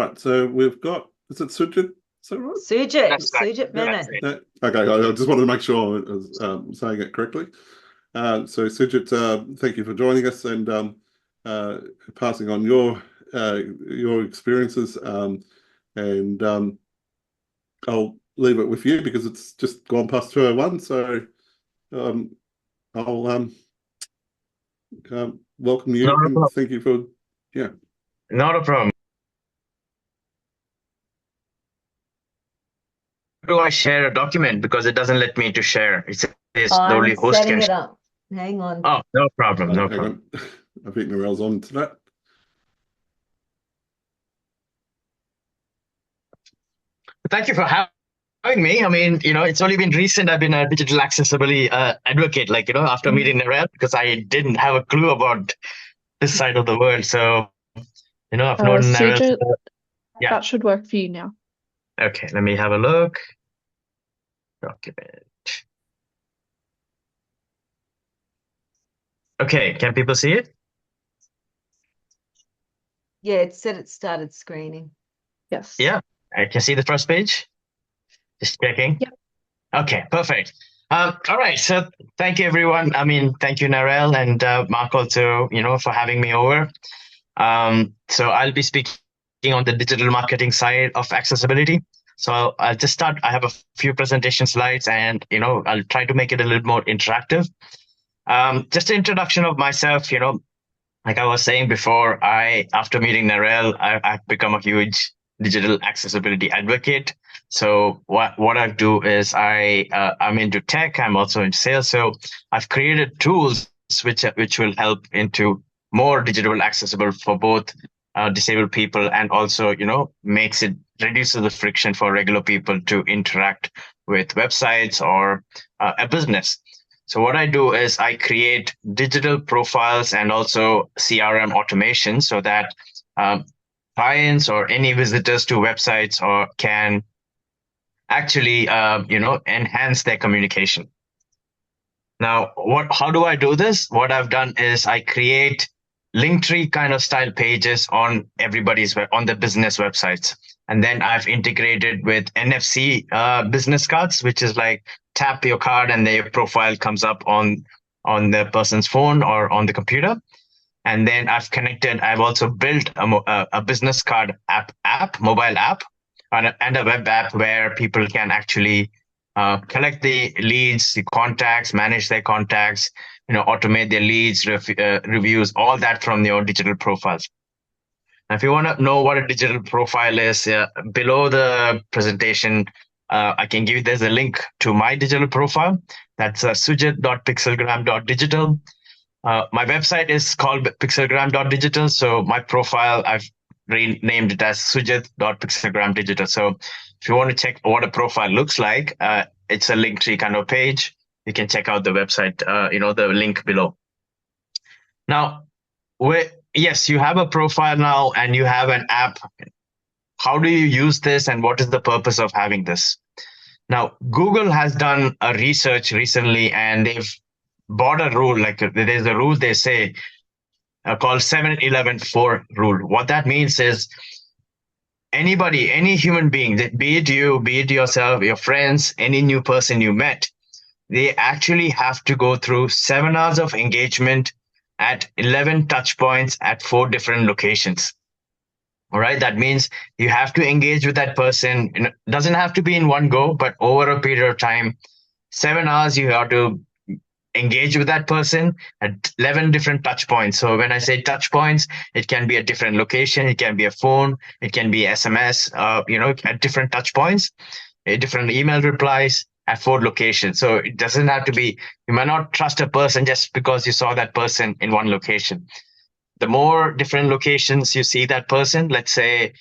right, so we've got, is it Sujit? Is that right? Sujit, That's right. Sujit Yeah. Menon. Okay, I just wanted to make sure I was saying it correctly. So Sujit, thank you for joining us and uh, passing on your experiences. And I'll leave it with you because it's just gone past 2:01. So um, I'll welcome Not you a and problem. thank you for, yeah. Not a problem. Do I share a document because it doesn't let me to share? It says the I'm only host setting can it share. up. Hang on. Oh, no problem. Oh, No hang problem. on. I think Narelle's on to that. Thank you for having me. I mean, it's only been recent I've been a digital accessibility advocate, like, after meeting Narelle, because I didn't have a clue about this side of the world. So, I've known Narelle. Sujit, Yeah. that should work for you now. Okay, let me have a look. Document. Okay, can people see it? Yeah, it said it started screening. Yes. Yeah, I can see the first page. Just checking. Yep. Okay, perfect. All right, so thank you, everyone. I mean, thank you, Narelle and Mark also, for having me over. So I'll be speaking on the digital marketing side of accessibility. So I'll just start. I have a few presentation slides and, I'll try to make it a little more interactive. Just an introduction of myself, like I was saying before, after meeting Narelle, I've become a huge digital accessibility advocate. So what I do is I'm into tech. I'm also in sales. So I've created tools which will help into more digital accessible for both disabled people and also reduces the friction for regular people to interact with websites or a business. So what I do is I create digital profiles and also CRM automation so that clients or any visitors to websites can actually enhance their communication. Now, how do I do this? What I've done is I create Linktree kind of style pages on on the business websites. And then I've integrated with NFC business cards, which is like tap your card and your profile comes up on the person's phone or on the computer. And then I've also built a business card mobile app, and a web app where people can actually collect the leads, the contacts, manage their contacts, automate their leads, reviews, all that from your digital profiles. Now, if you want to know what a digital profile is, below the presentation, I can give you, there's a link to my digital profile. That's sujit.pixelgram.digital. My website is called pixelgram.digital. So my profile, I've renamed it as sujit.pixelgram.digital. So if you want to check what a profile looks like, it's a Linktree kind of page. You can check out the website, the link below. Now, yes, you have a profile now and you have an app. How do you use this and what is the purpose of having this? Now, Google has done a research recently and they've bought a rule, like there's a rule they say called 7-11-4 rule. What that means is anybody, any human being, be it you, be it yourself, your friends, any new person you met, they actually have to go through 7 hours of engagement at 11 touch points at 4 different locations. All right. That means you have to engage with that person. It doesn't have to be in one go, but over a period of time, 7 hours, you have to engage with that person at 11 different touch points. So when I say touch points, it can be a different location. It can be a phone. It can be SMS, at different touch points, different email replies at 4 locations. So it doesn't have to be, you might not trust a person just because you saw that person in one location. The more different locations you see that person, let's say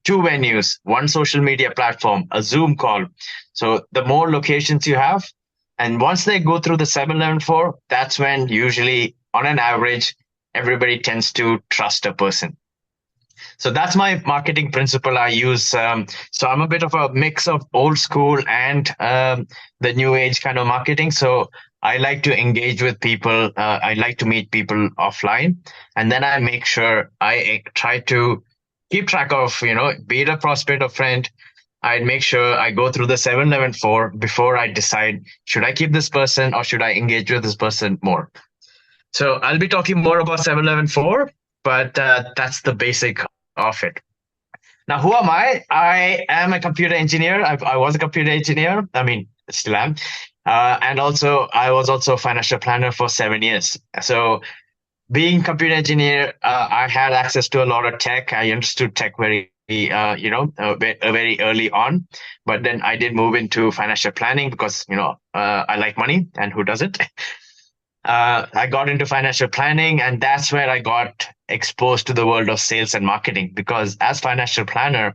2 venues, 1 social media platform, a Zoom call. So the more locations you have, and once they go through the 7-11-4, that's when usually on an average, everybody tends to trust a person. So that's my marketing principle I use. So I'm a bit of a mix of old school and the new age kind of marketing. So I like to engage with people. I like to meet people offline. And then I make sure I try to keep track of, be it a prospect or friend. I'd make sure I go through the 7-11-4 before I decide, should I keep this person or should I engage with this person more? So I'll be talking more about 7-11-4, but that's the basic of it. Now, who am I? I am a computer engineer. I was a computer engineer. I mean, still am. And also, I was also a financial planner for 7 years. So being computer engineer, I had access to a lot of tech. I understood tech very, very early on. But then I did move into financial planning because, I like money, and who doesn't? I got into financial planning, and that's where I got exposed to the world of sales and marketing. Because as financial planner,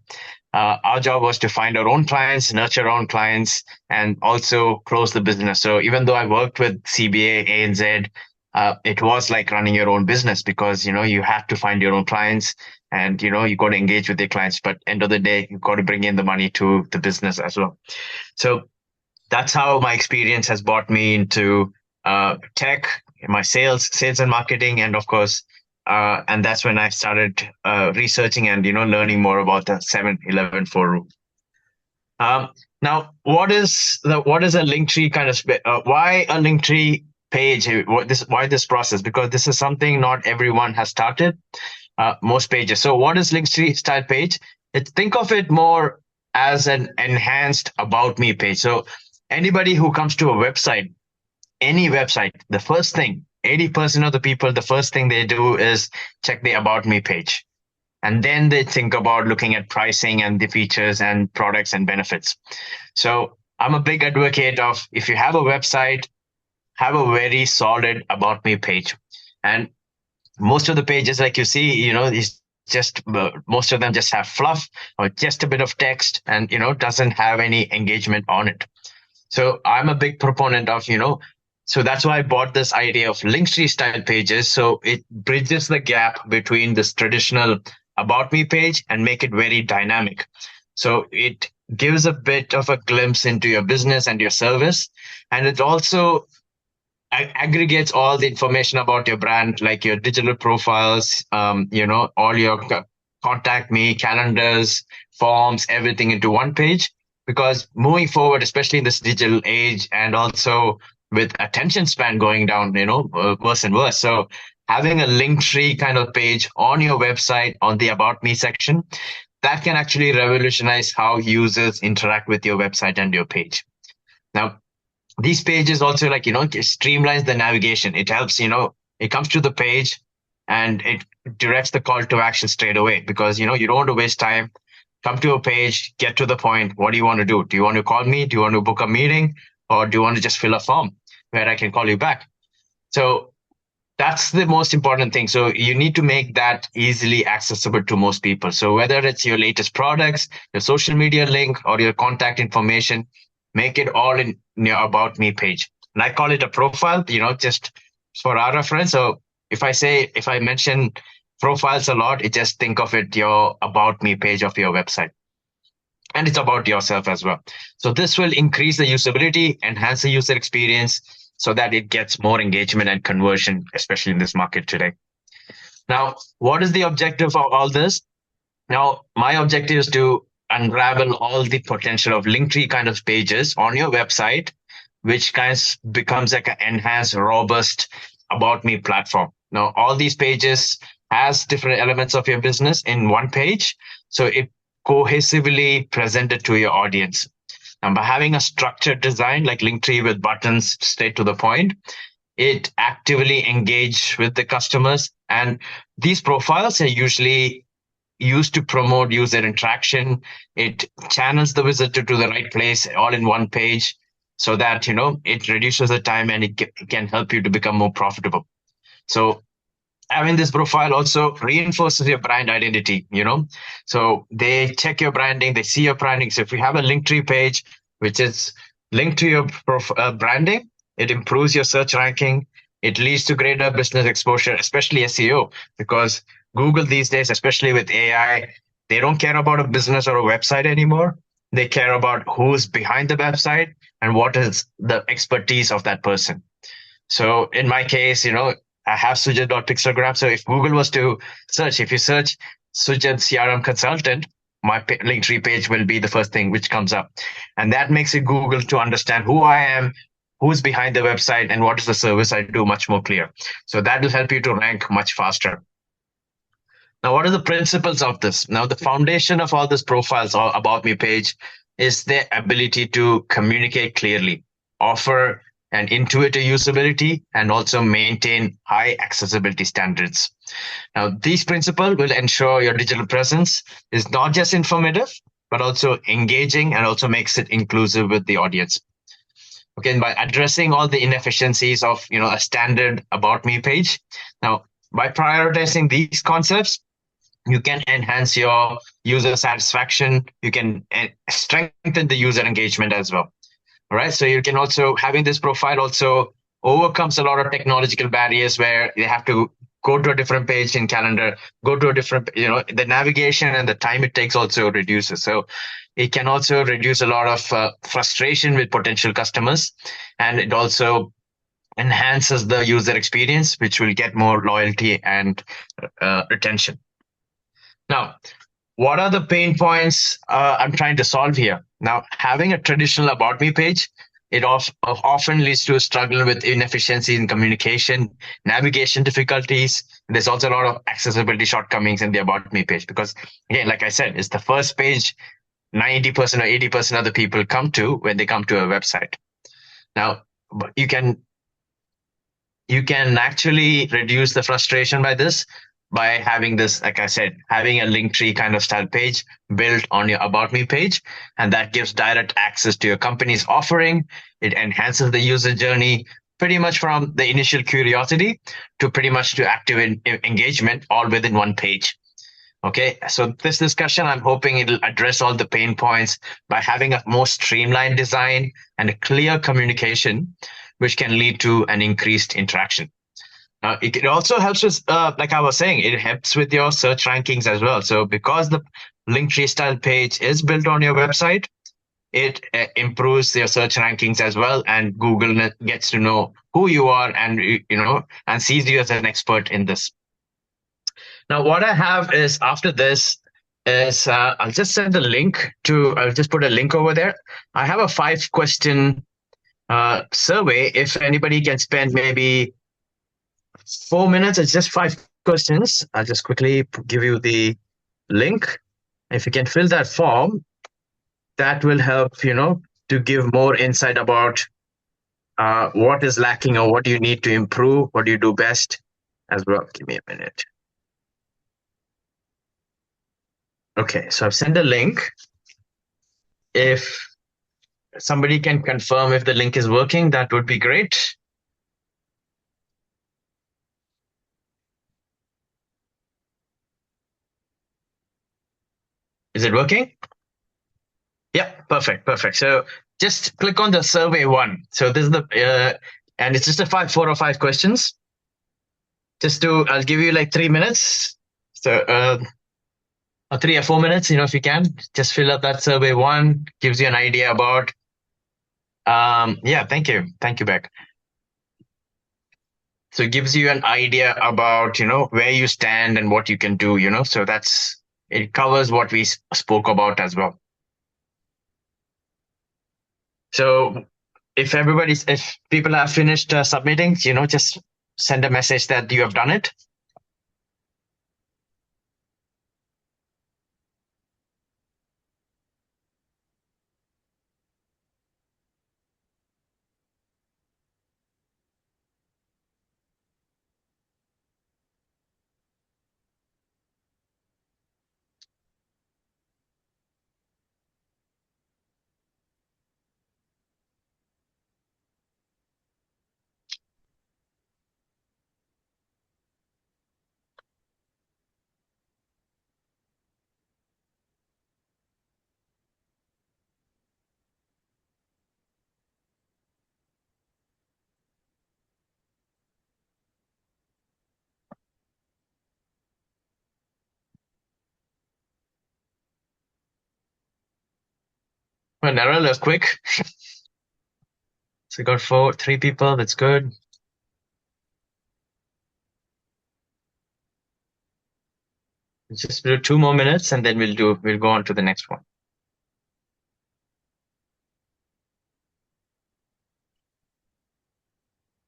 our job was to find our own clients, nurture our own clients, and also close the business. So even though I worked with CBA, ANZ, it was like running your own business because, you have to find your own clients and, you got to engage with your clients. But end of the day, you've got to bring in the money to the business as well. So that's how my experience has brought me into tech, my sales and marketing, and of course, and that's when I started researching and learning more about the 7-11-4 rule. Now, what is a Linktree kind of why a Linktree page? Why this process? Because this is something not everyone has started. Most pages. So, what is Linktree style page? Think of it more as an enhanced about me page. So, anybody who comes to a website, any website, the first thing, 80% of the people, the first thing they do is check the about me page. And then they think about looking at pricing and the features and products and benefits. So I'm a big advocate of, if you have a website, have a very solid about me page. And most of the pages, like you see, is just most of them just have fluff or just a bit of text and, doesn't have any engagement on it. So I'm a big proponent of, so that's why I bought this idea of Linktree style pages. So it bridges the gap between this traditional about me page and make it very dynamic. So it gives a bit of a glimpse into your business and your service. And it also aggregates all the information about your brand, like your digital profiles, all your contact me, calendars, forms, everything into one page. Because moving forward, especially in this digital age, and also with attention span going down, worse and worse. So having a Linktree kind of page on your website, on the About Me section, that can actually revolutionize how users interact with your website and your page. Now, these pages also streamlines the navigation. It helps, it comes to the page and it directs the call to action straight away because, you don't want to waste time. Come to a page, get to the point. What do you want to do? Do you want to call me? Do you want to book a meeting? Or do you want to just fill a form where I can call you back? So that's the most important thing. So you need to make that easily accessible to most people. So whether it's your latest products, your social media link, or your contact information, make it all in your About Me page. And I call it a profile, just for our reference. So if I mention profiles a lot, just think of it your About Me page of your website. And it's about yourself as well. So this will increase the usability, enhance the user experience so that it gets more engagement and conversion, especially in this market today. Now, what is the objective of all this? Now, my objective is to unravel all the potential of Linktree kind of pages on your website, which kind of becomes like an enhanced, robust About Me platform. Now, all these pages has different elements of your business in one page. So it cohesively presented to your audience. And by having a structured design like Linktree with buttons straight to the point, it actively engage with the customers. And these profiles are usually used to promote user interaction. It channels the visitor to the right place all in one page so that, it reduces the time and it can help you to become more profitable. So having this profile also reinforces your brand identity, So they check your branding, they see your branding. So if you have a Linktree page, which is linked to your branding, it improves your search ranking. It leads to greater business exposure, especially SEO, because Google these days, especially with AI, they don't care about a business or a website anymore. They care about who's behind the website and what is the expertise of that person. So in my case, I have Sujit.pixelgram. So if Google was to search, if you search Sujat CRM consultant, my Linktree page will be the first thing which comes up. And that makes it Google to understand who I am, who's behind the website, and what is the service I do much more clear. So that will help you to rank much faster. Now, what are the principles of this? Now, the foundation of all these profiles or about me page is their ability to communicate clearly, offer an intuitive usability, and also maintain high accessibility standards. Now, these principles will ensure your digital presence is not just informative, but also engaging and also makes it inclusive with the audience. Okay, and by addressing all the inefficiencies of a standard about me page. Now, by prioritizing these concepts, you can enhance your user satisfaction. You can strengthen the user engagement as well. All right. So you can also, having this profile also overcomes a lot of technological barriers where they have to go to a different page in calendar, go to a different, the navigation and the time it takes also reduces. So it can also reduce a lot of frustration with potential customers. And it also enhances the user experience, which will get more loyalty and retention. Now, what are the pain points I'm trying to solve here? Now, having a traditional about me page, it often leads to a struggle with inefficiency in communication, navigation difficulties. There's also a lot of accessibility shortcomings in the about me page because, again, like I said, it's the first page 90% or 80% of the people come to when they come to a website. Now, you can actually reduce the frustration by this, by having this, like I said, having a Linktree kind of style page built on your About Me page. And that gives direct access to your company's offering. It enhances the user journey pretty much from the initial curiosity to pretty much to active engagement all within one page. Okay, so this discussion, I'm hoping it'll address all the pain points by having a more streamlined design and a clear communication, which can lead to an increased interaction. It also helps with, like I was saying, it helps with your search rankings as well. So because the Linktree style page is built on your website, it improves your search rankings as well. And Google gets to know who you are and, and sees you as an expert in this. Now, what I have is after this is I'll just send a link I'll just put a link over there. I have a 5-question survey. If anybody can spend maybe 4 minutes, it's just 5 questions. I'll just quickly give you the link. If you can fill that form, that will help, to give more insight about what is lacking or what do you need to improve, what do you do best as well. Give me a minute. Okay, so I've sent a link. If somebody can confirm if the link is working, that would be great. Is it working? Yeah, perfect. So just click on the survey 1. So this is the, and it's just a 4 or 5 questions. I'll give you like 3 minutes. So, or 3 or 4 minutes, if you can, just fill up that survey 1, gives you an idea about, yeah, thank you, Beck. So it gives you an idea about, where you stand and what you can do, so it covers what we spoke about as well. So if people have finished submitting, just send a message that you have done it. Well, Narelle is quick. So we got 3 people. That's good. Just do 2 more minutes and then we'll go on to the next one.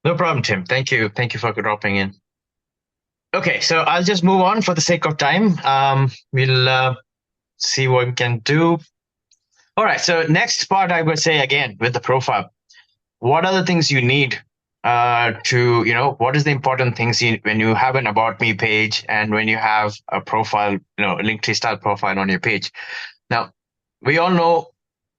No problem, Tim. Thank you. Thank you for dropping in. Okay, so I'll just move on for the sake of time. We'll see what we can do. All right, so next part, I would say again with the profile, what are the things you need what is the important things when you have an About Me page and when you have a profile, Linktree style profile on your page. Now, we all know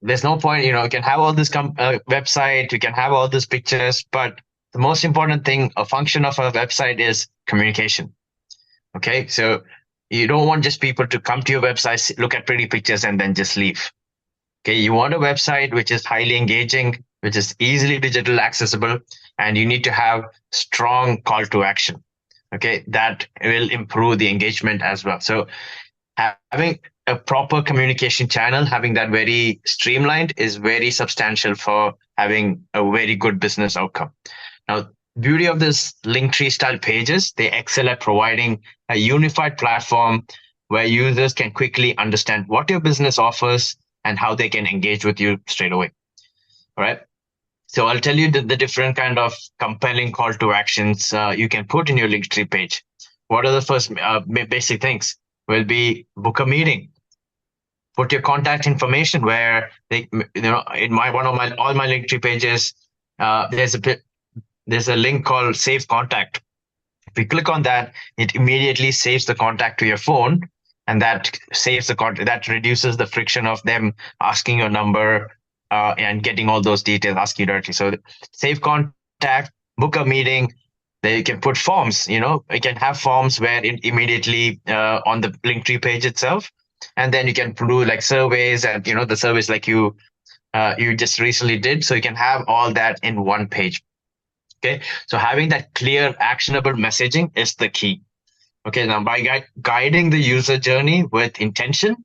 there's no point, you can have all this website, you can have all these pictures, but the most important thing, a function of a website is communication. Okay, so you don't want just people to come to your website, look at pretty pictures, and then just leave. Okay, you want a website which is highly engaging, which is easily digital accessible, and you need to have strong call to action. Okay, that will improve the engagement as well. So having a proper communication channel, having that very streamlined is very substantial for having a very good business outcome. Now, beauty of this Linktree style pages, they excel at providing a unified platform where users can quickly understand what your business offers and how they can engage with you straight away. All right. So I'll tell you the different kind of compelling call to actions you can put in your Linktree page. What are the first basic things? Will be book a meeting. Put your contact information where they, in all my Linktree pages, there's a link called Save Contact. If you click on that, it immediately saves the contact to your phone, and that saves the contact. That reduces the friction of them asking your number and getting all those details, asking you directly. So save contact, book a meeting. Then you can put forms. You can have forms where immediately on the Linktree page itself, and then you can do like surveys and the surveys like you just recently did. So you can have all that in one page. Okay, so having that clear, actionable messaging is the key. Okay, now by guiding the user journey with intention,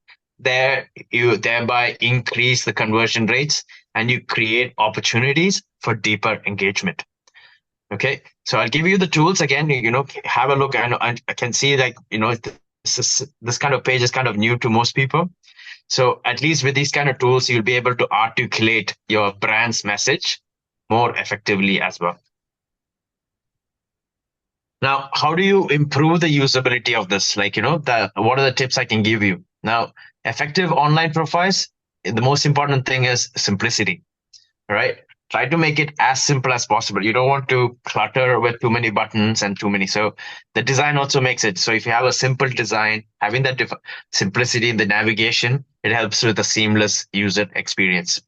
you thereby increase the conversion rates and you create opportunities for deeper engagement. Okay, so I'll give you the tools again. Have a look, and I can see this kind of page is kind of new to most people. So at least with these kind of tools, you'll be able to articulate your brand's message more effectively as well. Now, how do you improve the usability of this? What are the tips I can give you? Now, effective online profiles, the most important thing is simplicity, right? Try to make it as simple as possible. You don't want to clutter with too many buttons and too many. So the design also makes it. So if you have a simple design, having that simplicity in the navigation, it helps with a seamless user experience.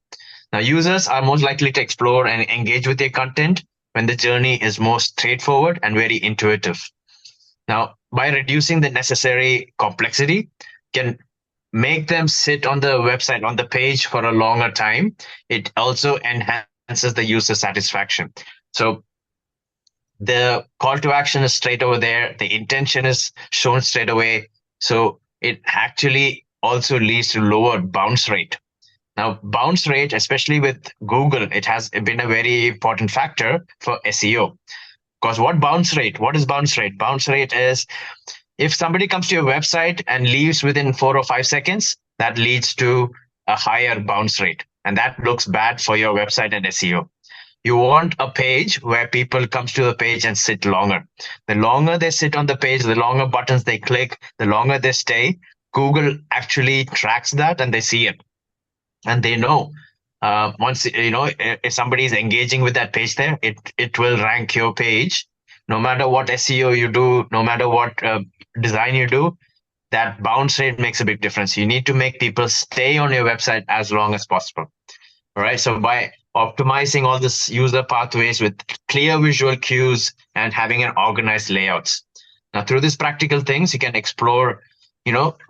Now, users are most likely to explore and engage with your content when the journey is most straightforward and very intuitive. Now, by reducing the necessary complexity, can make them sit on the website, on the page for a longer time. It also enhances the user satisfaction. So the call to action is straight over there. The intention is shown straight away. So it actually also leads to lower bounce rate. Now, bounce rate, especially with Google, it has been a very important factor for SEO. Because what is bounce rate? Bounce rate is if somebody comes to your website and leaves within 4 or 5 seconds, that leads to a higher bounce rate. And that looks bad for your website and SEO. You want a page where people come to the page and sit longer. The longer they sit on the page, the longer buttons they click, the longer they stay. Google actually tracks that and they see it. And they know once, if somebody is engaging with that page there, it will rank your page. No matter what SEO you do, no matter what design you do, that bounce rate makes a big difference. You need to make people stay on your website as long as possible. All right. So by optimizing all this user pathways with clear visual cues and having an organized layouts. Now, through these practical things, you can explore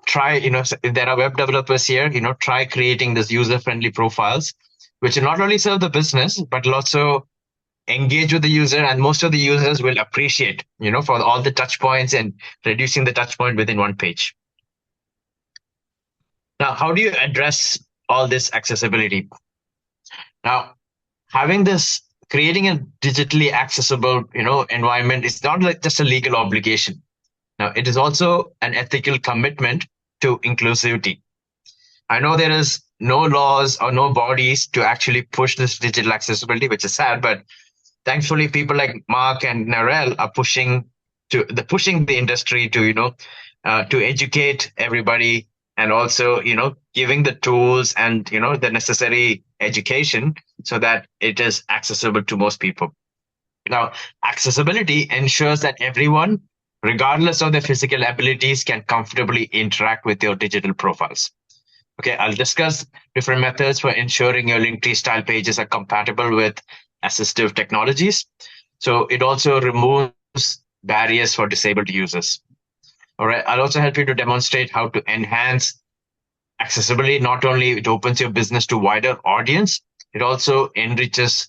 try, if there are web developers here, try creating these user-friendly profiles, which will not only serve the business, but will also engage with the user. And most of the users will appreciate, for all the touch points and reducing the touch point within one page. Now, how do you address all this accessibility? Now, creating a digitally accessible, environment is not like just a legal obligation. Now, it is also an ethical commitment to inclusivity. I know there is no laws or no bodies to actually push this digital accessibility, which is sad, but thankfully people like Mark and Narelle are pushing the industry to, to educate everybody, and also, giving the tools and, the necessary education so that it is accessible to most people. Now, accessibility ensures that everyone, regardless of their physical abilities, can comfortably interact with your digital profiles. Okay, I'll discuss different methods for ensuring your Linktree style pages are compatible with assistive technologies. So it also removes barriers for disabled users. All right, I'll also help you to demonstrate how to enhance accessibility. Not only it opens your business to wider audience, it also enriches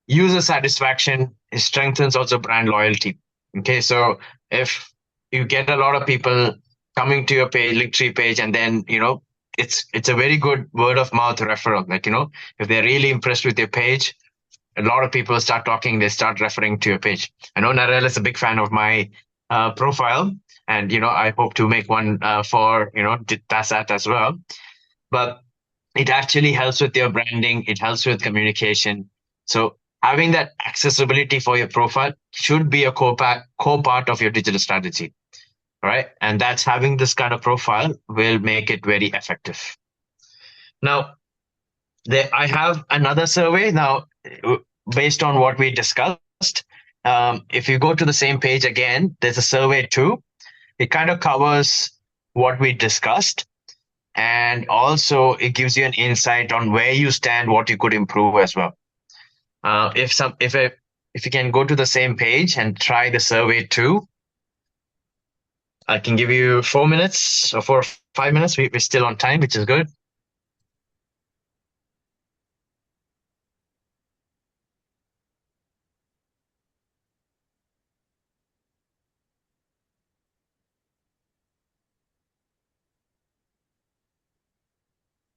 user satisfaction. It strengthens also brand loyalty. Okay, so if you get a lot of people coming to your page, Linktree page, and then, it's a very good word of mouth referral. Like, if they're really impressed with your page, a lot of people start talking, they start referring to your page. I know Narelle is a big fan of my profile, and, I hope to make one for, Tasat as well. But it actually helps with your branding. It helps with communication. So having that accessibility for your profile should be a core part of your digital strategy. Right? And that's having this kind of profile will make it very effective. Now, I have another survey now based on what we discussed. If you go to the same page again, there's a survey too. It kind of covers what we discussed, and also it gives you an insight on where you stand, what you could improve as well. If you can go to the same page and try the survey too, I can give you 4 minutes or 4 or 5 minutes. We're still on time, which is good.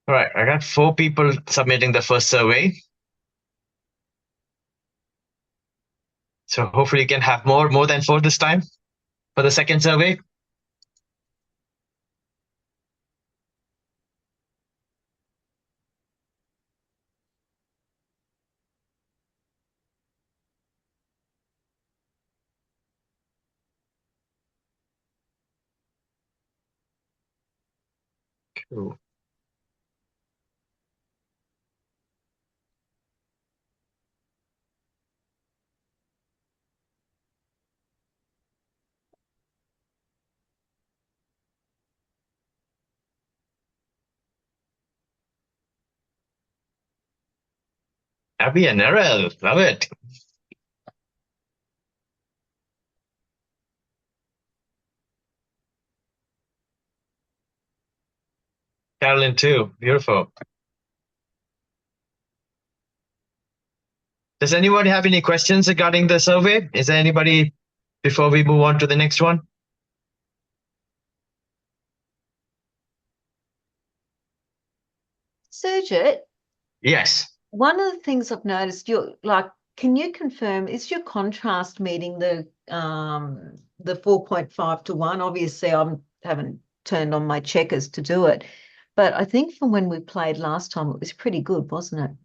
All right, I got 4 people submitting the first survey. So hopefully you can have more than 4 this time for the second survey. Cool. Abby and Narelle, love it. Carolyn too, beautiful. Does anybody have any questions regarding the survey? Is there anybody before we move on to the next one? Surjit, Yes. one of the things I've noticed, can you confirm, is your contrast meeting the 4.5 to 1? Obviously, I haven't turned on my checkers to do it, but I think from when we played last time, it was pretty good, wasn't it?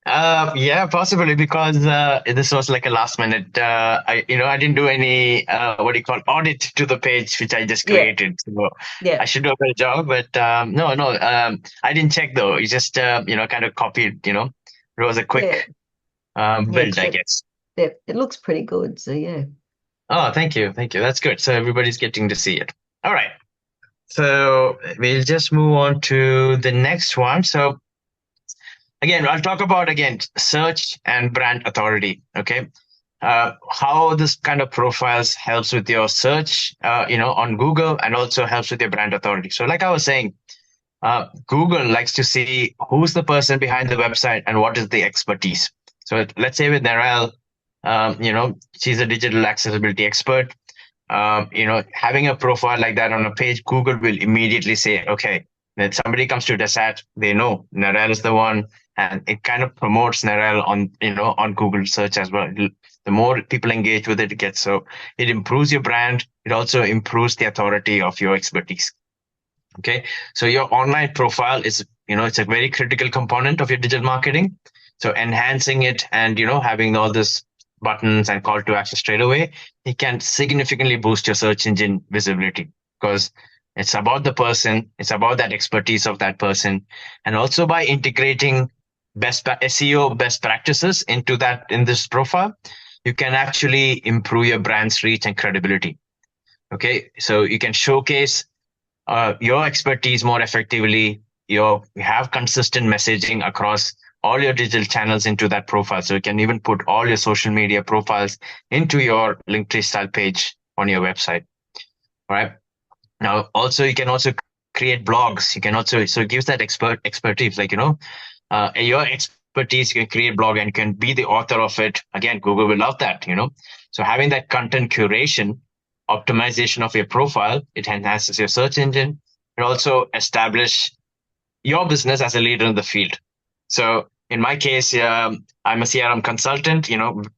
Yeah, possibly, because this was like a last minute. I didn't do any audit to the page which I just created. So Yeah. I should do a better job. But no, I didn't check though. It just kind of copied. It was a quick build, I guess. Yeah, it looks pretty good. So yeah. Oh, thank you. That's good. So everybody's getting to see it. All right. So we'll just move on to the next one. So again, I'll talk about search and brand authority. Okay. How this kind of profiles helps with your search, on Google, and also helps with your brand authority. So like I was saying, Google likes to see who's the person behind the website and what is the expertise. So let's say with Narelle, she's a digital accessibility expert. Having a profile like that on a page, Google will immediately say, okay, when somebody comes to Tasat, they know Narelle is the one, and it kind of promotes Narelle on Google search as well. The more people engage with it, it improves your brand. It also improves the authority of your expertise. Okay. So your online profile is, it's a very critical component of your digital marketing. So enhancing it and, having all this buttons and call to action straight away, it can significantly boost your search engine visibility, because it's about the person, it's about that expertise of that person. And also by integrating SEO best practices in this profile, you can actually improve your brand's reach and credibility. Okay. So you can showcase your expertise more effectively. You have consistent messaging across all your digital channels into that profile. So you can even put all your social media profiles into your Linktree style page on your website. All right. Now, also, you can also create blogs. You can also, so it gives that expertise, like, your expertise, you can create blog and you can be the author of it. Again, Google will love that, So having that content curation, optimization of your profile, it enhances your search engine. It also establish your business as a leader in the field. So in my case, I'm a CRM consultant.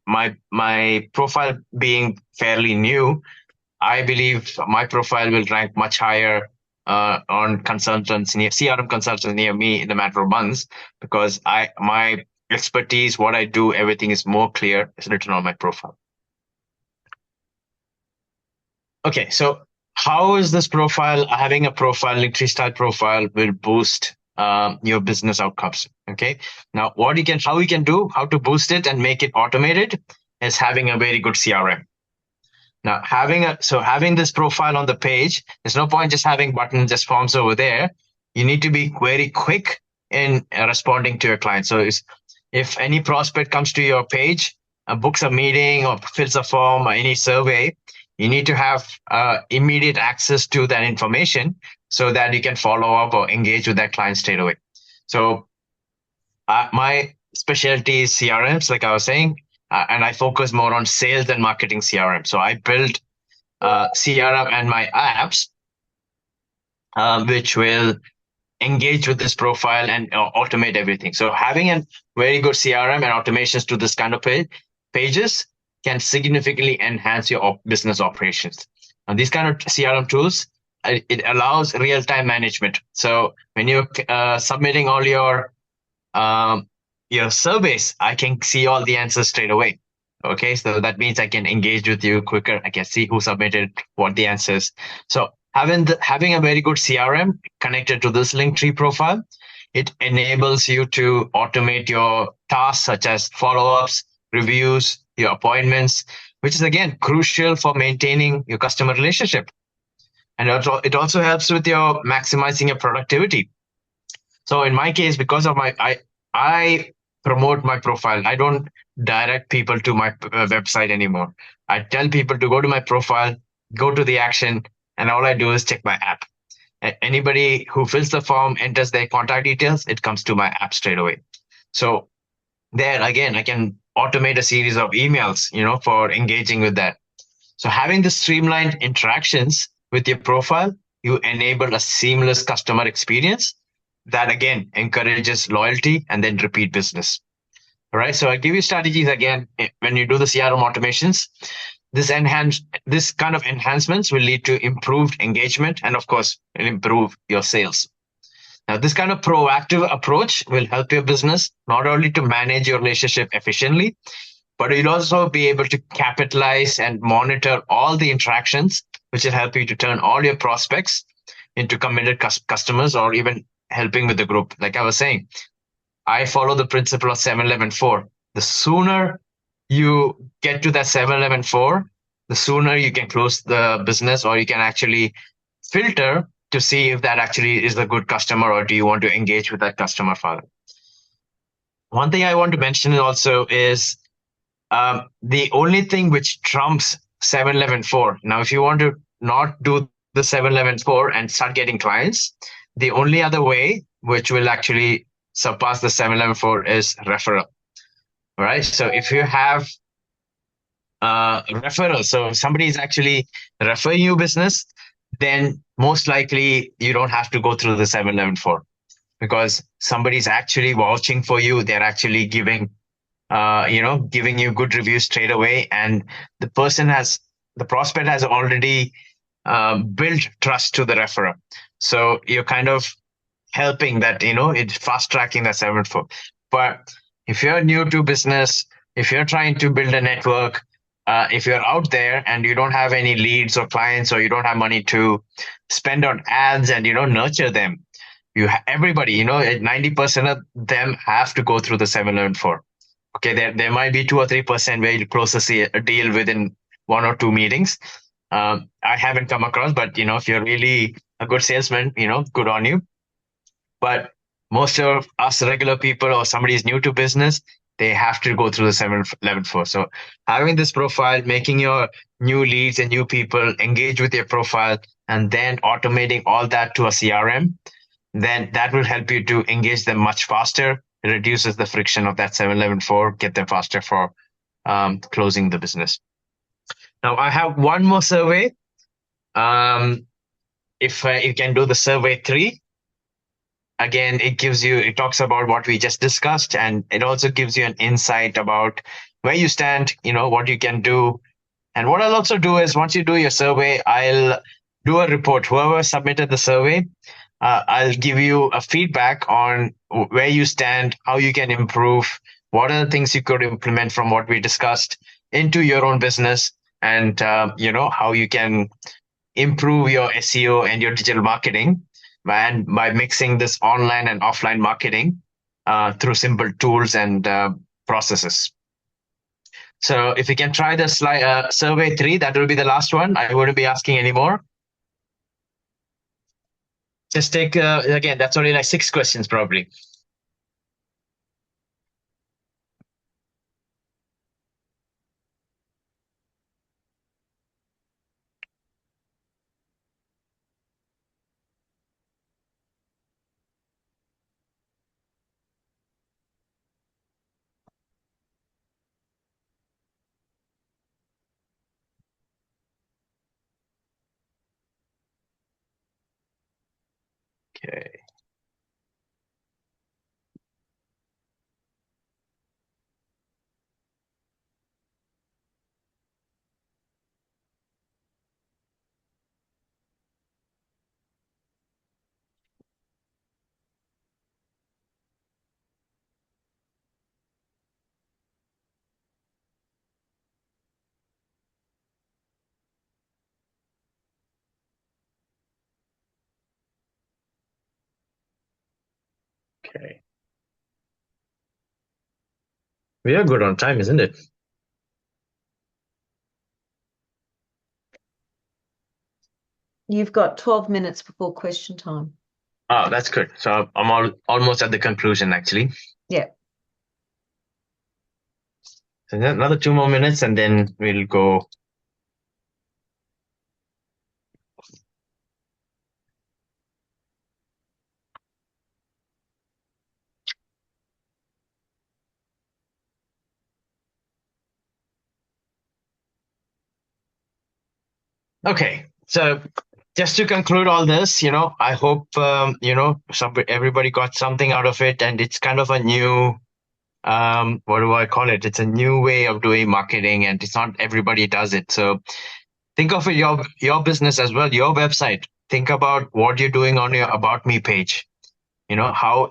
My profile being fairly new, I believe my profile will rank much higher on CRM consultants near me in a matter of months, because my expertise, what I do, everything is more clear. It's written on my profile. Okay, so how is this profile? Having a profile, Linktree style profile, will boost your business outcomes. Okay, now how to boost it and make it automated is having a very good CRM. Now, having this profile on the page, there's no point just having buttons, just forms over there. You need to be very quick in responding to your client. So if any prospect comes to your page, books a meeting or fills a form or any survey, you need to have immediate access to that information so that you can follow up or engage with that client straight away. So my specialty is CRMs, like I was saying. And I focus more on sales and marketing CRM. So I build CRM and my apps, which will engage with this profile and automate everything. So having a very good CRM and automations to this kind of pages can significantly enhance your business operations. And these kind of CRM tools, it allows real-time management. So when you're submitting all your surveys, I can see all the answers straight away. Okay, so that means I can engage with you quicker. I can see who submitted, what the answers. So having a very good CRM connected to this Linktree profile, it enables you to automate your tasks such as follow-ups, reviews, your appointments, which is again crucial for maintaining your customer relationship. And it also helps with your maximizing your productivity. So in my case, because of I promote my profile. I don't direct people to my website anymore. I tell people to go to my profile, go to the action, and all I do is check my app. Anybody who fills the form, enters their contact details, it comes to my app straight away. So there again, I can automate a series of emails, for engaging with that. So having the streamlined interactions with your profile, you enable a seamless customer experience that again encourages loyalty and then repeat business. All right. So I give you strategies again. When you do the CRM automations, this kind of enhancements will lead to improved engagement and of course will improve your sales. Now, this kind of proactive approach will help your business not only to manage your relationship efficiently, but you'll also be able to capitalize and monitor all the interactions, which will help you to turn all your prospects into committed customers or even helping with the group. Like I was saying, I follow the principle of 7-11-4. The sooner you get to that 7-11-4, the sooner you can close the business, or you can actually filter to see if that actually is a good customer or do you want to engage with that customer further. One thing I want to mention also is the only thing which trumps 7-11-4. Now, if you want to not do the 7-11-4 and start getting clients, the only other way which will actually surpass the 7-11-4 is referral. All right. So if you have referral, so somebody is actually referring you business, then most likely you don't have to go through the 7-11-4 because somebody's actually vouching for you. They're actually giving giving you good reviews straight away, and the prospect has already built trust to the referrer. So you're kind of helping that, it's fast tracking that 7-4. But if you're new to business, if you're trying to build a network, if you're out there and you don't have any leads or clients, or you don't have money to spend on ads and, nurture them, everybody, 90% of them have to go through the 7-11-4. Okay, there might be 2 or 3% where you close a deal within 1 or 2 meetings. I haven't come across, but if you're really a good salesman, good on you. But most of us regular people, or somebody is new to business, they have to go through the 7-11-4. So having this profile, making your new leads and new people engage with your profile, and then automating all that to a CRM, then that will help you to engage them much faster. It reduces the friction of that 7-11-4, get them faster for closing the business. Now I have one more survey. If you can do the survey 3, again, it talks about what we just discussed, and it also gives you an insight about where you stand, what you can do. And what I'll also do is, once you do your survey, I'll do a report. Whoever submitted the survey, I'll give you a feedback on where you stand, how you can improve, what are the things you could implement from what we discussed into your own business, and how you can improve your SEO and your digital marketing, and by mixing this online and offline marketing through simple tools and processes. So if you can try the survey 3, that will be the last one. I wouldn't be asking anymore. Just take, again, that's only like 6 questions probably. Okay. Okay. We are good on time, isn't it? You've got 12 minutes before question time. Oh, that's good. So I'm almost at the conclusion, actually. Yeah. So another 2 more minutes, and then we'll go. Okay, so just to conclude all this, I hope everybody got something out of it, and it's kind of a new, what do I call it? It's a new way of doing marketing, and it's not everybody does it. So think of it, your business as well, your website. Think about what you're doing on your About Me page. How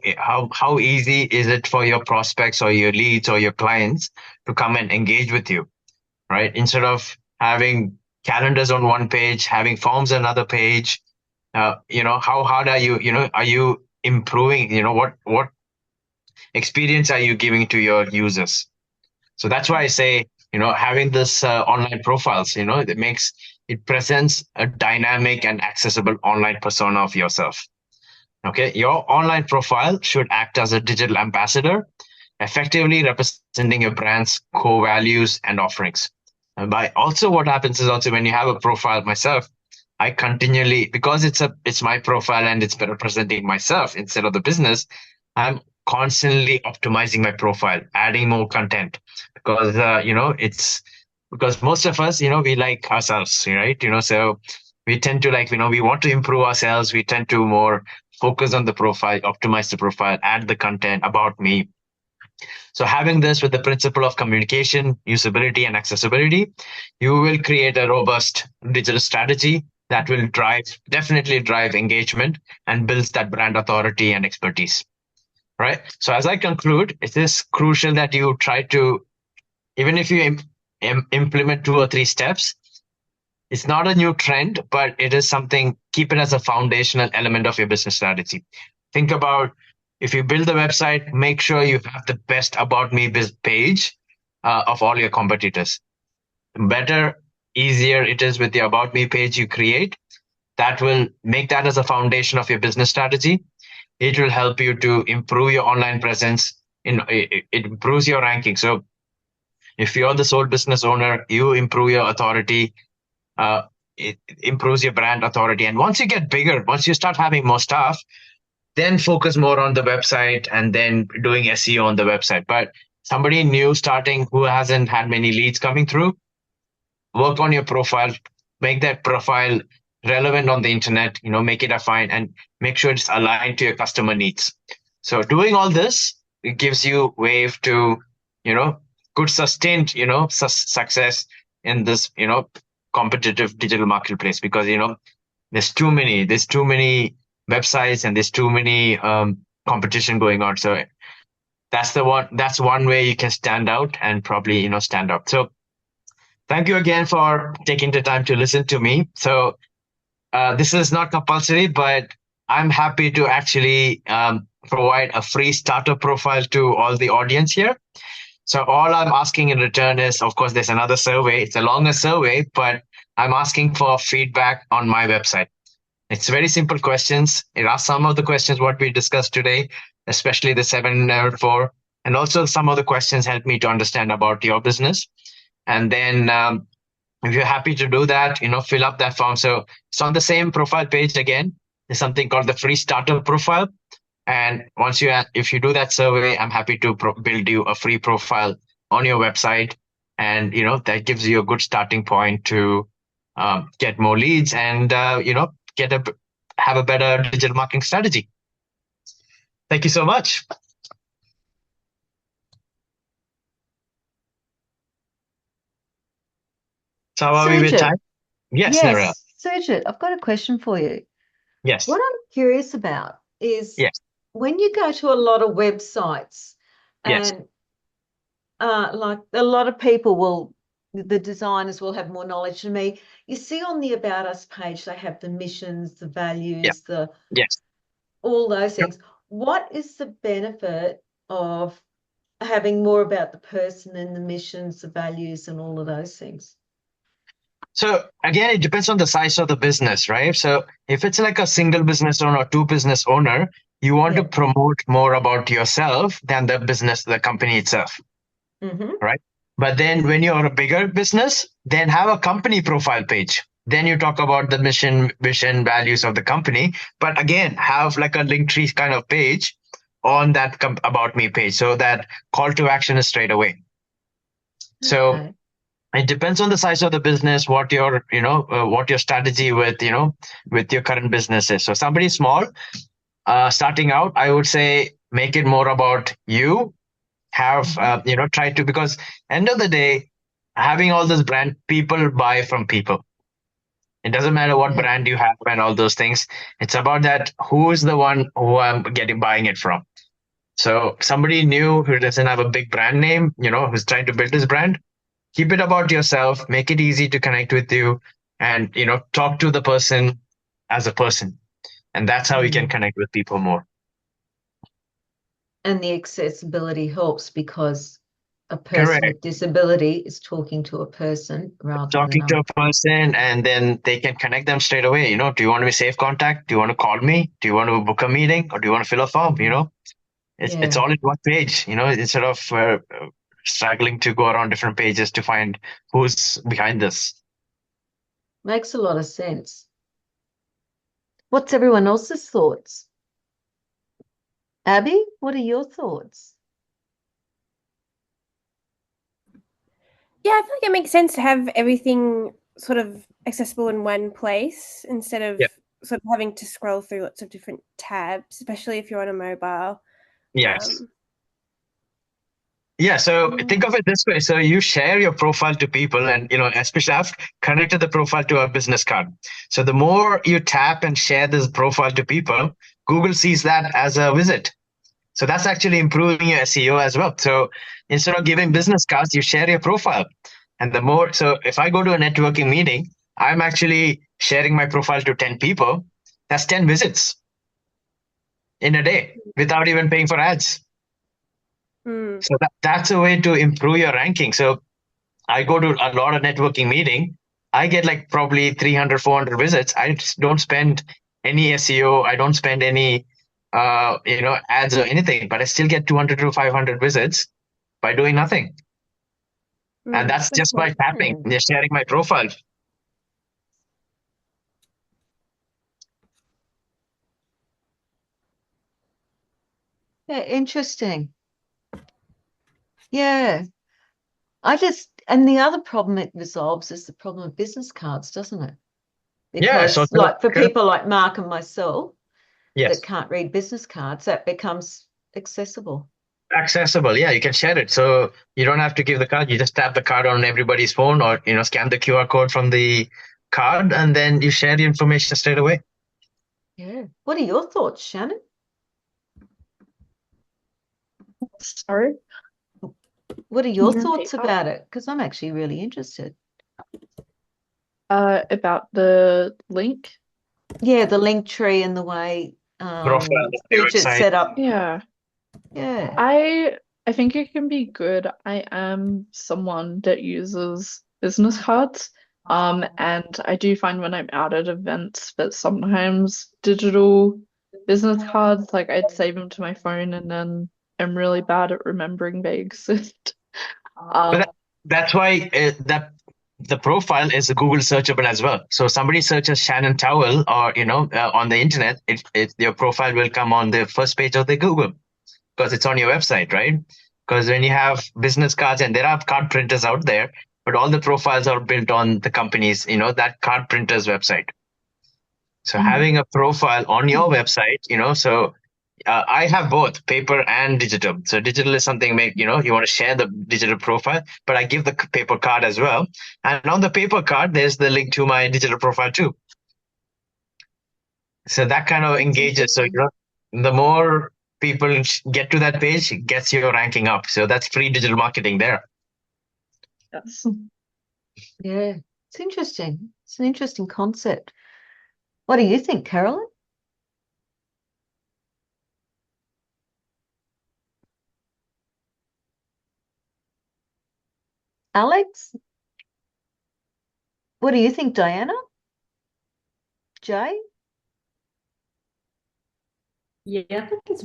easy is it for your prospects or your leads or your clients to come and engage with you, right? Instead of having calendars on one page, having forms on another page, how hard are you, are you improving, what experience are you giving to your users? So that's why I say, having this online profiles, it presents a dynamic and accessible online persona of yourself. Okay, your online profile should act as a digital ambassador, effectively representing your brand's core values and offerings. And by also, what happens is also when you have a profile, myself, I continually, because it's my profile and it's representing myself instead of the business, I'm constantly optimizing my profile, adding more content, because it's because most of us, we like ourselves, right? So we tend to we want to improve ourselves. We tend to more focus on the profile, optimize the profile, add the content about me. So having this with the principle of communication, usability, and accessibility, you will create a robust digital strategy that will definitely drive engagement and builds that brand authority and expertise. Right. So as I conclude, it is crucial that you try to, even if you implement 2 or 3 steps, it's not a new trend, but it is something, keep it as a foundational element of your business strategy. Think about, if you build the website, make sure you have the best About Me page of all your competitors. The better, easier it is with the About Me page you create, that will make that as a foundation of your business strategy. It will help you to improve your online presence. It improves your ranking. So if you're the sole business owner, you improve your authority. It improves your brand authority. And once you get bigger, once you start having more staff, then focus more on the website and then doing SEO on the website. But somebody new starting who hasn't had many leads coming through, work on your profile, make that profile relevant on the internet, make it defined and make sure it's aligned to your customer needs. So doing all this, it gives you wave to, good sustained, success in this, competitive digital marketplace, because, there's too many websites and there's too many competition going on. So that's one way you can stand out and probably, stand out. So thank you again for taking the time to listen to me. So this is not compulsory, but I'm happy to actually provide a free starter profile to all the audience here. So all I'm asking in return is, of course, there's another survey. It's a longer survey, but I'm asking for feedback on my website. It's very simple questions. It asks some of the questions what we discussed today, especially the 704. And also some of the questions help me to understand about your business. And then if you're happy to do that, fill up that form. So it's on the same profile page again. There's something called the free starter profile. And if you do that survey, I'm happy to build you a free profile on your website. And, that gives you a good starting point to get more leads and, have a better digital marketing strategy. Thank you so much. So how are we with time? Yes, Narelle. Sujit, I've got a question for you. Yes. What I'm curious about is when you go to a lot of websites and like a lot of people the designers will have more knowledge than me. You see on the About Us page, they have the missions, the values, all those things. What is the benefit of having more about the person and the missions, the values, and all of those things? So again, it depends on the size of the business, right? So if it's like a single business owner or 2 business owner, you want to promote more about yourself than the company itself, right? But then when you're a bigger business, then have a company profile page. Then you talk about the mission, vision, values of the company. But again, have like a Linktree kind of page on that About Me page, so that call to action is straight away. So it depends on the size of the business, what your strategy with your current business is. So somebody small, starting out, I would say make it more about you. Try to, because end of the day, having all this brand, people buy from people. It doesn't matter what brand you have and all those things. It's about that, who is the one who I'm buying it from. So somebody new who doesn't have a big brand name, who's trying to build this brand, keep it about yourself, make it easy to connect with you, and, talk to the person as a person. And that's how you can connect with people more. And the accessibility helps because a person with disability is talking to a person to a person, and then they can connect them straight away. Do you want to be safe contact? Do you want to call me? Do you want to book a meeting, or do you want to fill a form? It's all in one page, instead of struggling to go around different pages to find who's behind this. Makes a lot of sense. What's everyone else's thoughts? Abby, what are your thoughts? Yeah, I feel like it makes sense to have everything sort of accessible in one place instead of sort of having to scroll through lots of different tabs, especially if you're on a mobile. Yes. Yeah, so think of it this way. So you share your profile to people, and especially I've connected the profile to a business card. So the more you tap and share this profile to people, Google sees that as a visit. So that's actually improving your SEO as well. So instead of giving business cards, you share your profile. And the more, so if I go to a networking meeting, I'm actually sharing my profile to 10 people. That's 10 visits in a day without even paying for ads. So that's a way to improve your ranking. So I go to a lot of networking meeting. I get like probably 300, 400 visits. I just don't spend any SEO. I don't spend any, ads or anything, but I still get 200 to 500 visits by doing nothing. And that's just by tapping, just sharing my profile. Yeah, interesting. Yeah. And the other problem it resolves is the problem of business cards, doesn't it? Because so like for people like Mark and myself yes, that can't read business cards, that becomes accessible. accessible. Yeah, you can share it. So you don't have to give the card. You just tap the card on everybody's phone, or scan the QR code from the card, and then you share the information straight away. Yeah. What are your thoughts, Shannon? Sorry. What are your Can you thoughts repeat that? about it? Because I'm actually really interested. About the link. Yeah, the link tree and the way Profile, the Fidget's website. set up. Yeah. Yeah. I think it can be good. I am someone that uses business cards. And I do find when I'm out at events that sometimes digital business cards, like I'd save them to my phone and then I'm really bad at remembering they exist. That's why the profile is Google searchable as well. So somebody searches Shannon Towell, or on the internet, your profile will come on the first page of the Google because it's on your website, right? Because when you have business cards, and there are card printers out there, but all the profiles are built on the company's, that card printer's website. So having a profile on your website, so I have both paper and digital. So digital is something you want to share the digital profile, but I give the paper card as well. And on the paper card, there's the link to my digital profile too. So that kind of engages. So the more people get to that page, it gets your ranking up. So that's free digital marketing there. Yes. Yeah, it's interesting. It's an interesting concept. What do you think, Carolyn? Alex? What do you think, Diana? Jay? Yeah, I think it's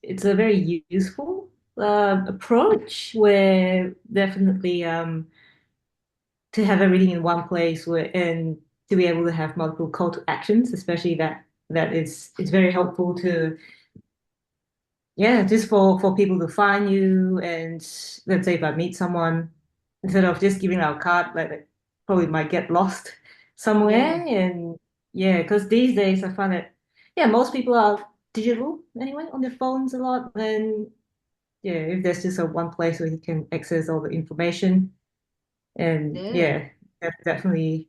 it's a very useful approach where definitely to have everything in one place and to be able to have multiple call to actions, especially that is very helpful to just for people to find you. And let's say if I meet someone, instead of just giving our card, like they probably might get lost somewhere. And because these days I find that most people are digital anyway on their phones a lot. And if there's just a one place where you can access all the information, and definitely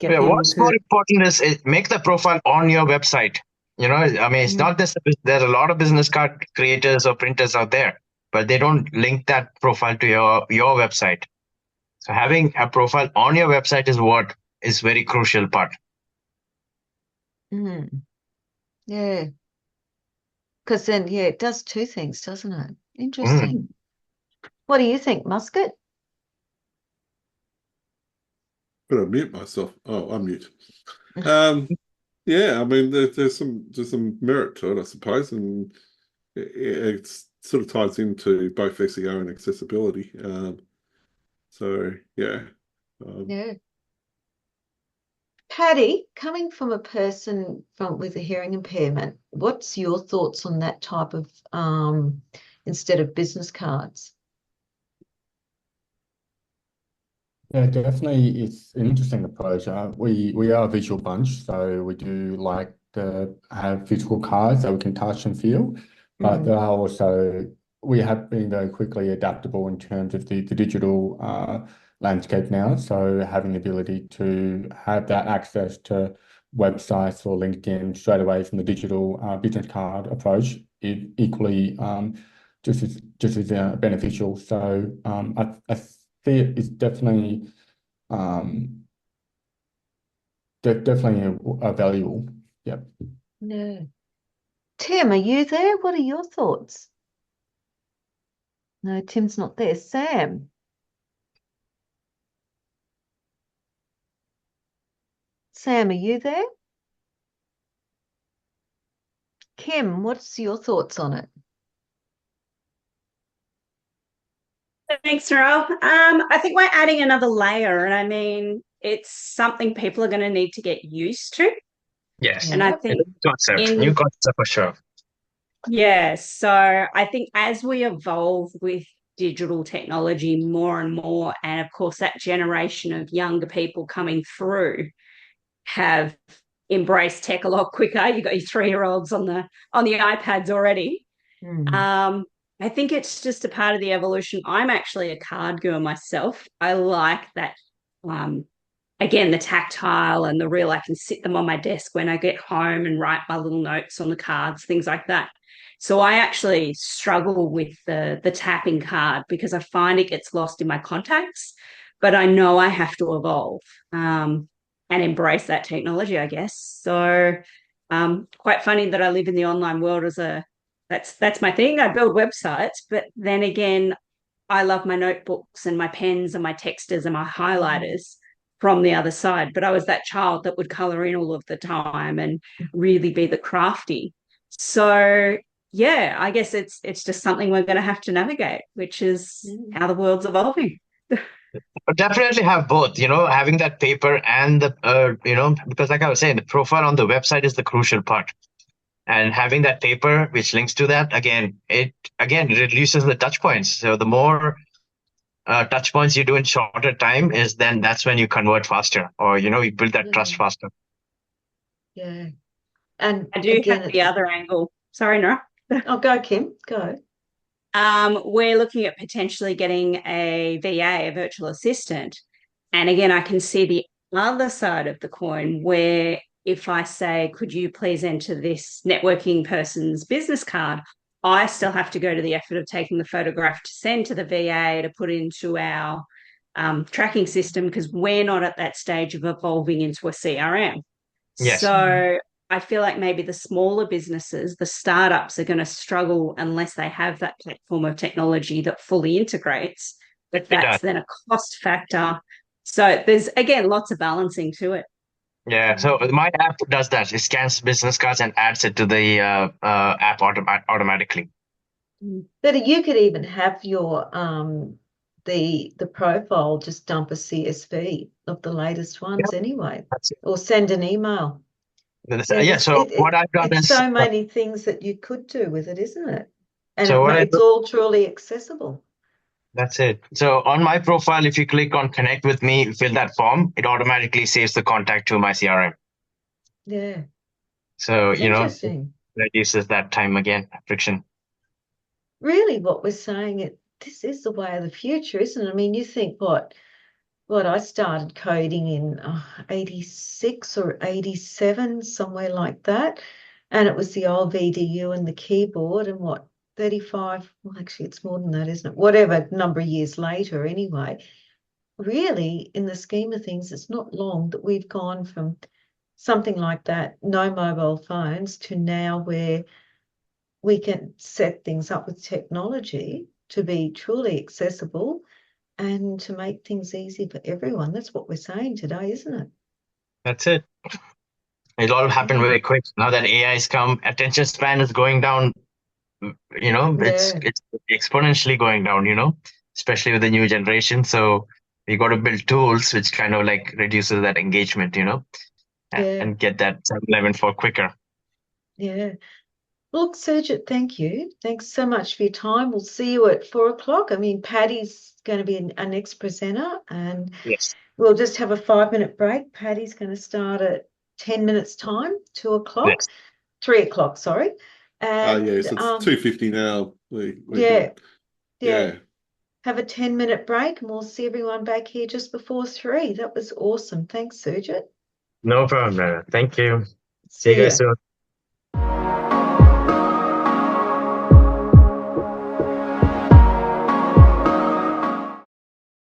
get people What's more important is make the profile on your website. I mean, it's not this. There's a lot of business card creators or printers out there, but they don't link that profile to your website. So having a profile on your website is what is very crucial part. Yeah. Because then, it does two things, doesn't it? Interesting. What do you think, Muscat? Gotta mute myself. Oh, unmute. Yeah, I mean, there's some merit to it, I suppose, and it sort of ties into both SEO and accessibility. So yeah. Patty, coming from a person with a hearing impairment, what's your thoughts on that type of instead of business cards? Yeah, definitely, it's an interesting approach. We are a visual bunch, so we do like to have physical cards that we can touch and feel, but there are also we have been very quickly adaptable in terms of the digital landscape now. So having the ability to have that access to websites or LinkedIn straight away from the digital business card approach is equally just as beneficial. So I see it is definitely definitely a valuable. Yep. No. Tim, are you there? What are your thoughts? No, Tim's not there. Sam. Sam, are you there? Kim, what's your thoughts on it? Thanks, Narelle. I think we're adding another layer, and I mean, it's something people are going to need to get used to. Yes. And I think new concept for sure. Yeah, so I think as we evolve with digital technology more and more, and of course that generation of younger people coming through have embraced tech a lot quicker. You've got your 3-year-olds on the iPads already. I think it's just a part of the evolution. I'm actually a card girl myself. I like that again, the tactile and the real, I can sit them on my desk when I get home and write my little notes on the cards, things like that. So I actually struggle with the tapping card because I find it gets lost in my contacts, but I know I have to evolve and embrace that technology, I guess. So quite funny that I live in the online world that's my thing. I build websites, but then again, I love my notebooks and my pens and my texters and my highlighters from the other side. But I was that child that would color in all of the time and really be the crafty. So yeah, I guess it's just something we're going to have to navigate, which is how the world's evolving. But definitely have both, having that paper and the, because like I was saying, the profile on the website is the crucial part. And having that paper, which links to that, it reduces the touch points. So the more touch points you do in shorter time that's when you convert faster, or, you build that trust faster. Yeah. And I do have the other angle. Sorry, Nora. Oh, go, Kim, go. We're looking at potentially getting a VA, a virtual assistant. And again, I can see the other side of the coin where if I say, could you please enter this networking person's business card, I still have to go to the effort of taking the photograph to send to the VA to put into our tracking system because we're not at that stage of evolving into a CRM. Yes. So I feel like maybe the smaller businesses, the startups are going to struggle unless they have that platform of technology that fully integrates. But that's then a cost factor. So there's, again, lots of balancing to it. Yeah, so my app does that. It scans business cards and adds it to the app automatically. But you could even have your the profile just dump a CSV of the latest ones anyway, or send an email. So what I've done is so many things that you could do with it, isn't it? And so it's all truly accessible. That's it. So on my profile, if you click on connect with me, fill that form, it automatically saves the contact to my CRM. Yeah. So, it reduces that time again, friction. Really what we're saying, this is the way of the future, isn't it? I mean, you think what I started coding in 86 or 87, somewhere like that. And it was the old VDU and the keyboard and 35, well, actually, it's more than that, isn't it? Whatever number of years later, anyway. Really, in the scheme of things, it's not long that we've gone from something like that, no mobile phones, to now where we can set things up with technology to be truly accessible and to make things easy for everyone. That's what we're saying today, isn't it? That's it. It all happened very quick. Now that AI has come, attention span is going down. It's exponentially going down, especially with the new generation. So we got to build tools which kind of like reduces that engagement, and get that 7-Eleven for quicker. Yeah. Look, Surjit, thank you. Thanks so much for your time. We'll see you at 4 o'clock. I mean, Paddy's going to be our next presenter, and yes, we'll just have a 5-minute break. Paddy's going to start at 10 minutes time, 2 o'clock, 3 o'clock, sorry. And, yes, it's 2:50 now, Yeah. Yeah. Have a 10-minute break and we'll see everyone back here just before 3. That was awesome. Thanks, Sujit. No problem, Nara. Thank you. See See you guys ya. soon.